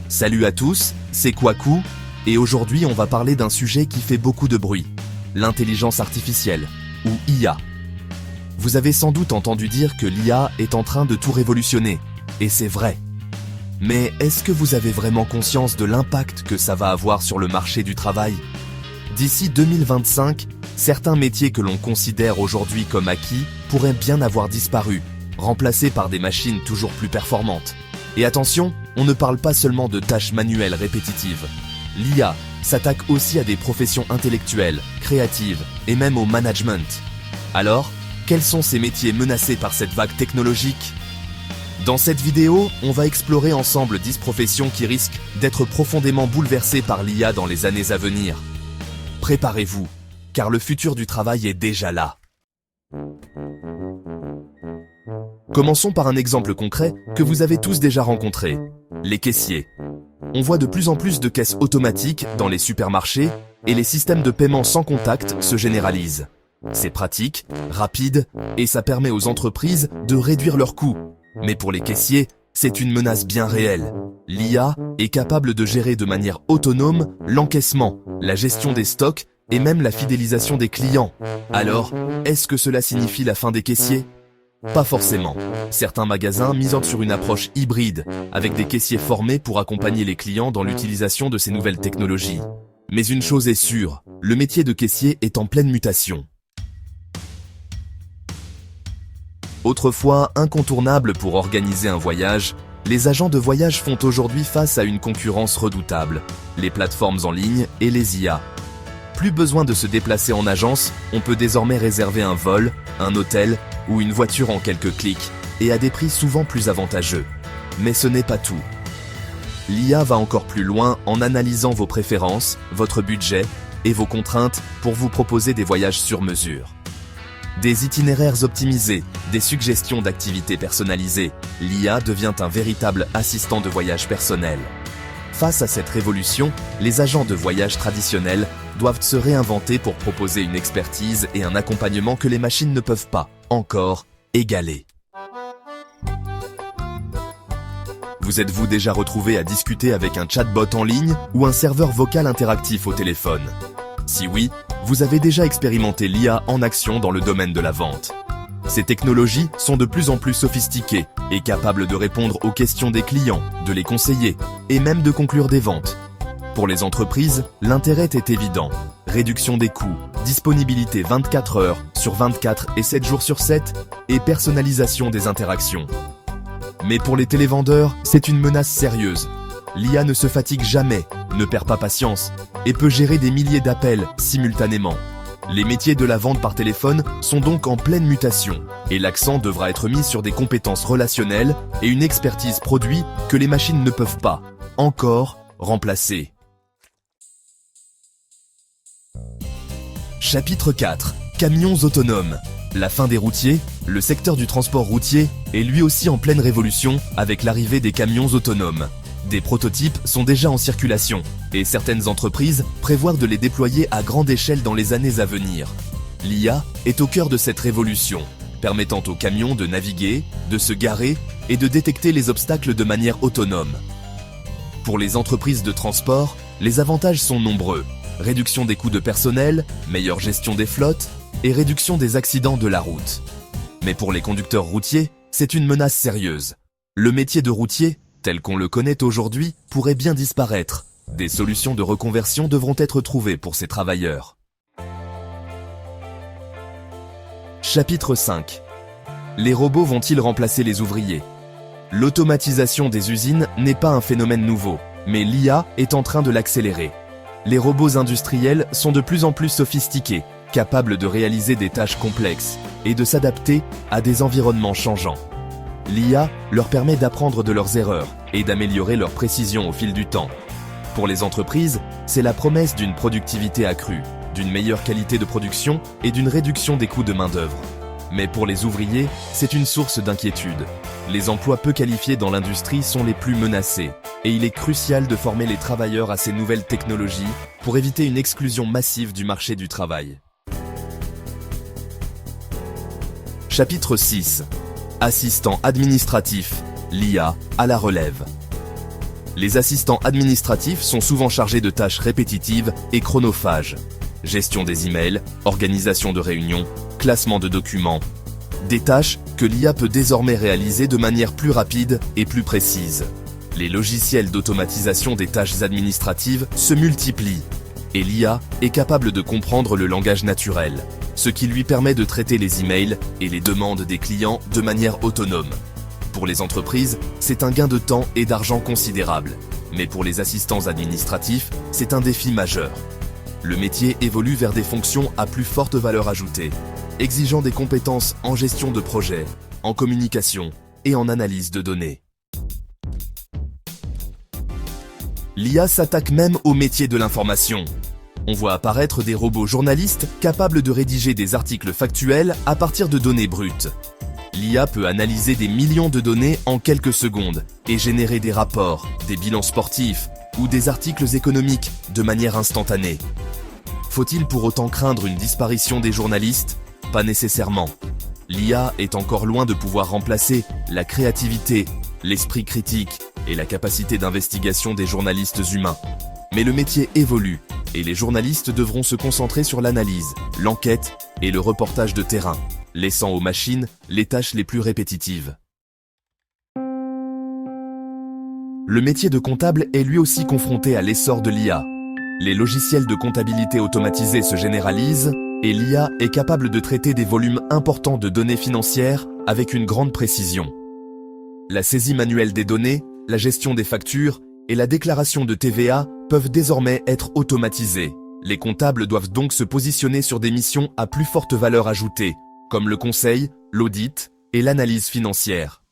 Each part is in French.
Salut à tous, c'est Kwaku, et aujourd'hui on va parler d'un sujet qui fait beaucoup de bruit, l'intelligence artificielle, ou IA. Vous avez sans doute entendu dire que l'IA est en train de tout révolutionner, et c'est vrai. Mais est-ce que vous avez vraiment conscience de l'impact que ça va avoir sur le marché du travail? D'ici 2025, certains métiers que l'on considère aujourd'hui comme acquis pourraient bien avoir disparu, remplacés par des machines toujours plus performantes. Et attention, on ne parle pas seulement de tâches manuelles répétitives. L'IA s'attaque aussi à des professions intellectuelles, créatives et même au management. Alors, quels sont ces métiers menacés par cette vague technologique? Dans cette vidéo, on va explorer ensemble 10 professions qui risquent d'être profondément bouleversées par l'IA dans les années à venir. Préparez-vous, car le futur du travail est déjà là. Commençons par un exemple concret que vous avez tous déjà rencontré, les caissiers. On voit de plus en plus de caisses automatiques dans les supermarchés et les systèmes de paiement sans contact se généralisent. C'est pratique, rapide et ça permet aux entreprises de réduire leurs coûts. Mais pour les caissiers, c'est une menace bien réelle. L'IA est capable de gérer de manière autonome l'encaissement, la gestion des stocks et même la fidélisation des clients. Alors, est-ce que cela signifie la fin des caissiers ? Pas forcément. Certains magasins misent sur une approche hybride, avec des caissiers formés pour accompagner les clients dans l'utilisation de ces nouvelles technologies. Mais une chose est sûre, le métier de caissier est en pleine mutation. Autrefois incontournable pour organiser un voyage, les agents de voyage font aujourd'hui face à une concurrence redoutable, les plateformes en ligne et les IA. Plus besoin de se déplacer en agence, on peut désormais réserver un vol, un hôtel ou une voiture en quelques clics et à des prix souvent plus avantageux. Mais ce n'est pas tout. L'IA va encore plus loin en analysant vos préférences, votre budget et vos contraintes pour vous proposer des voyages sur mesure. Des itinéraires optimisés, des suggestions d'activités personnalisées, l'IA devient un véritable assistant de voyage personnel. Face à cette révolution, les agents de voyage traditionnels doivent se réinventer pour proposer une expertise et un accompagnement que les machines ne peuvent pas, encore, égaler. Vous êtes-vous déjà retrouvé à discuter avec un chatbot en ligne ou un serveur vocal interactif au téléphone? Si oui, vous avez déjà expérimenté l'IA en action dans le domaine de la vente. Ces technologies sont de plus en plus sophistiquées et capables de répondre aux questions des clients, de les conseiller et même de conclure des ventes. Pour les entreprises, l'intérêt est évident. Réduction des coûts, disponibilité 24 heures sur 24 et 7 jours sur 7 et personnalisation des interactions. Mais pour les télévendeurs, c'est une menace sérieuse. L'IA ne se fatigue jamais, ne perd pas patience et peut gérer des milliers d'appels simultanément. Les métiers de la vente par téléphone sont donc en pleine mutation et l'accent devra être mis sur des compétences relationnelles et une expertise produit que les machines ne peuvent pas, encore, remplacer. Chapitre 4. Camions autonomes. La fin des routiers, le secteur du transport routier est lui aussi en pleine révolution avec l'arrivée des camions autonomes. Des prototypes sont déjà en circulation et certaines entreprises prévoient de les déployer à grande échelle dans les années à venir. L'IA est au cœur de cette révolution, permettant aux camions de naviguer, de se garer et de détecter les obstacles de manière autonome. Pour les entreprises de transport, les avantages sont nombreux. Réduction des coûts de personnel, meilleure gestion des flottes et réduction des accidents de la route. Mais pour les conducteurs routiers, c'est une menace sérieuse. Le métier de routier, tel qu'on le connaît aujourd'hui, pourrait bien disparaître. Des solutions de reconversion devront être trouvées pour ces travailleurs. Chapitre 5. Les robots vont-ils remplacer les ouvriers? L'automatisation des usines n'est pas un phénomène nouveau, mais l'IA est en train de l'accélérer. Les robots industriels sont de plus en plus sophistiqués, capables de réaliser des tâches complexes et de s'adapter à des environnements changeants. L'IA leur permet d'apprendre de leurs erreurs et d'améliorer leur précision au fil du temps. Pour les entreprises, c'est la promesse d'une productivité accrue, d'une meilleure qualité de production et d'une réduction des coûts de main-d'œuvre. Mais pour les ouvriers, c'est une source d'inquiétude. Les emplois peu qualifiés dans l'industrie sont les plus menacés et il est crucial de former les travailleurs à ces nouvelles technologies pour éviter une exclusion massive du marché du travail. Chapitre 6. Assistant administratif, l'IA à la relève. Les assistants administratifs sont souvent chargés de tâches répétitives et chronophages. Gestion des emails, organisation de réunions, classement de documents. Des tâches que l'IA peut désormais réaliser de manière plus rapide et plus précise. Les logiciels d'automatisation des tâches administratives se multiplient et l'IA est capable de comprendre le langage naturel, ce qui lui permet de traiter les emails et les demandes des clients de manière autonome. Pour les entreprises, c'est un gain de temps et d'argent considérable, mais pour les assistants administratifs, c'est un défi majeur. Le métier évolue vers des fonctions à plus forte valeur ajoutée, exigeant des compétences en gestion de projet, en communication et en analyse de données. L'IA s'attaque même au métier de l'information. On voit apparaître des robots journalistes capables de rédiger des articles factuels à partir de données brutes. L'IA peut analyser des millions de données en quelques secondes et générer des rapports, des bilans sportifs ou des articles économiques de manière instantanée. Faut-il pour autant craindre une disparition des journalistes ? Pas nécessairement. L'IA est encore loin de pouvoir remplacer la créativité, l'esprit critique et la capacité d'investigation des journalistes humains. Mais le métier évolue et les journalistes devront se concentrer sur l'analyse, l'enquête et le reportage de terrain, laissant aux machines les tâches les plus répétitives. Le métier de comptable est lui aussi confronté à l'essor de l'IA. Les logiciels de comptabilité automatisés se généralisent et l'IA est capable de traiter des volumes importants de données financières avec une grande précision. La saisie manuelle des données, la gestion des factures et la déclaration de TVA peuvent désormais être automatisées. Les comptables doivent donc se positionner sur des missions à plus forte valeur ajoutée, comme le conseil, l'audit et l'analyse financière.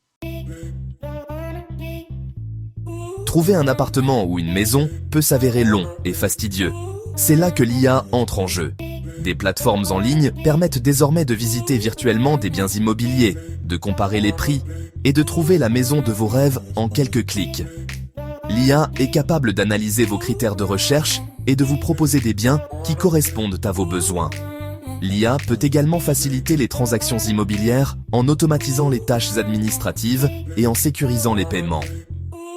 Trouver un appartement ou une maison peut s'avérer long et fastidieux. C'est là que l'IA entre en jeu. Des plateformes en ligne permettent désormais de visiter virtuellement des biens immobiliers, de comparer les prix et de trouver la maison de vos rêves en quelques clics. L'IA est capable d'analyser vos critères de recherche et de vous proposer des biens qui correspondent à vos besoins. L'IA peut également faciliter les transactions immobilières en automatisant les tâches administratives et en sécurisant les paiements.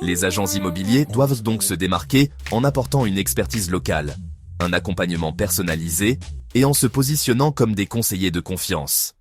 Les agents immobiliers doivent donc se démarquer en apportant une expertise locale, un accompagnement personnalisé et en se positionnant comme des conseillers de confiance.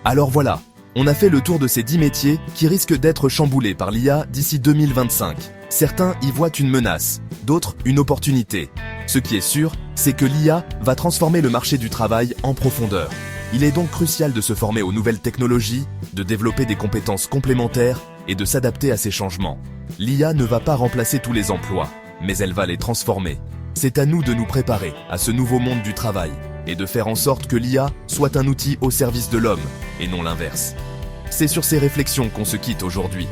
Alors voilà, on a fait le tour de ces 10 métiers qui risquent d'être chamboulés par l'IA d'ici 2025. Certains y voient une menace, d'autres une opportunité. Ce qui est sûr, c'est que l'IA va transformer le marché du travail en profondeur. Il est donc crucial de se former aux nouvelles technologies, de développer des compétences complémentaires et de s'adapter à ces changements. L'IA ne va pas remplacer tous les emplois, mais elle va les transformer. C'est à nous de nous préparer à ce nouveau monde du travail et de faire en sorte que l'IA soit un outil au service de l'homme et non l'inverse. C'est sur ces réflexions qu'on se quitte aujourd'hui.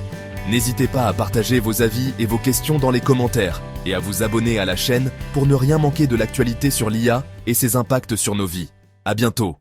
N'hésitez pas à partager vos avis et vos questions dans les commentaires et à vous abonner à la chaîne pour ne rien manquer de l'actualité sur l'IA et ses impacts sur nos vies. À bientôt.